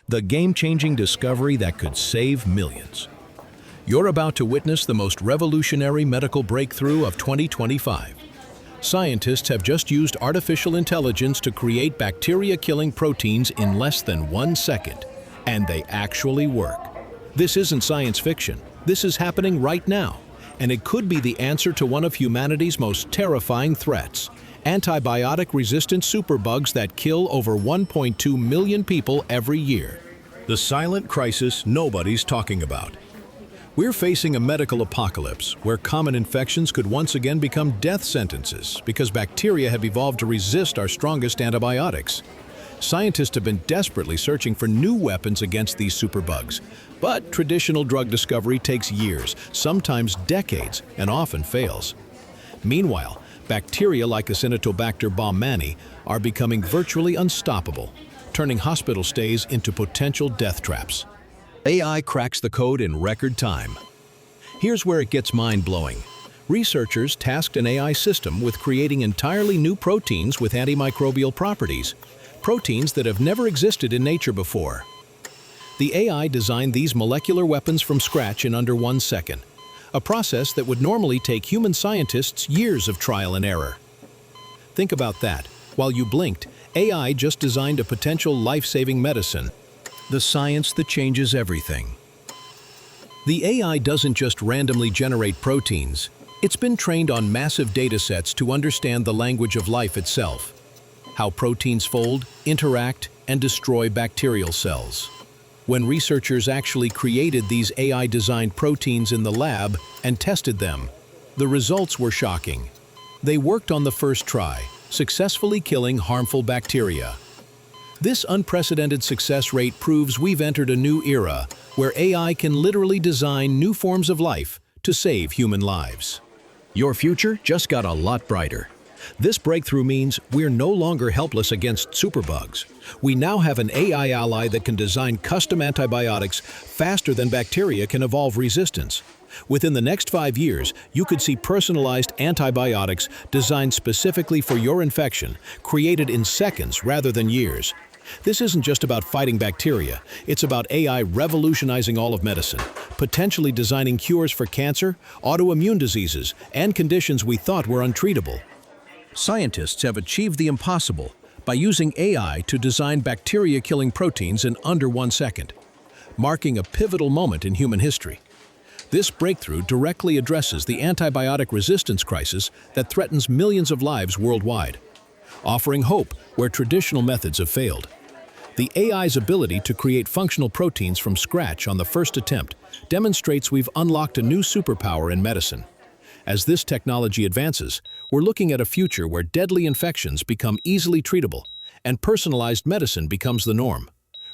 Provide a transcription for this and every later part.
the game-changing discovery that could save millions. You're about to witness the most revolutionary medical breakthrough of 2025. Scientists have just used artificial intelligence to create bacteria-killing proteins in less than 1 second, and they actually work. This isn't science fiction. This is happening right now, and it could be the answer to one of humanity's most terrifying threats: antibiotic-resistant superbugs that kill over 1.2 million people every year. The silent crisis nobody's talking about. We're facing a medical apocalypse where common infections could once again become death sentences because bacteria have evolved to resist our strongest antibiotics. Scientists have been desperately searching for new weapons against these superbugs, but traditional drug discovery takes years, sometimes decades, and often fails. Meanwhile, bacteria like Acinetobacter baumannii are becoming virtually unstoppable, turning hospital stays into potential death traps. AI cracks the code in record time. Here's where it gets mind-blowing. Researchers tasked an AI system with creating entirely new proteins with antimicrobial properties, proteins that have never existed in nature before. The AI designed these molecular weapons from scratch in under 1 second, a process that would normally take human scientists years of trial and error. Think about that. While you blinked, AI just designed a potential life-saving medicine. The science that changes everything. The AI doesn't just randomly generate proteins. It's been trained on massive data sets to understand the language of life itself, how proteins fold, interact, and destroy bacterial cells. When researchers actually created these AI-designed proteins in the lab and tested them, the results were shocking. They worked on the first try, successfully killing harmful bacteria. This unprecedented success rate proves we've entered a new era where AI can literally design new forms of life to save human lives. Your future just got a lot brighter. This breakthrough means we're no longer helpless against superbugs. We now have an AI ally that can design custom antibiotics faster than bacteria can evolve resistance. Within the next 5 years, you could see personalized antibiotics designed specifically for your infection, created in seconds rather than years. This isn't just about fighting bacteria, it's about AI revolutionizing all of medicine, potentially designing cures for cancer, autoimmune diseases, and conditions we thought were untreatable. Scientists have achieved the impossible by using AI to design bacteria-killing proteins in under 1 second, marking a pivotal moment in human history. This breakthrough directly addresses the antibiotic resistance crisis that threatens millions of lives worldwide, offering hope where traditional methods have failed. The AI's ability to create functional proteins from scratch on the first attempt demonstrates we've unlocked a new superpower in medicine. As this technology advances, we're looking at a future where deadly infections become easily treatable and personalized medicine becomes the norm.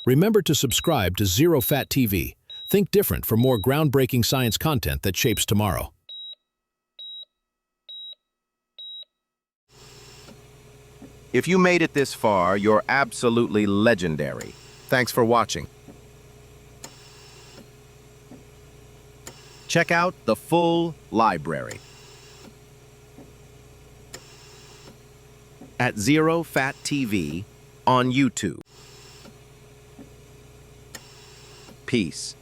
Remember to subscribe to Zero Fat TV. Think different for more groundbreaking science content that shapes tomorrow. If you made it this far, you're absolutely legendary. Thanks for watching. Check out the full library at Zero Fat TV on YouTube. Peace.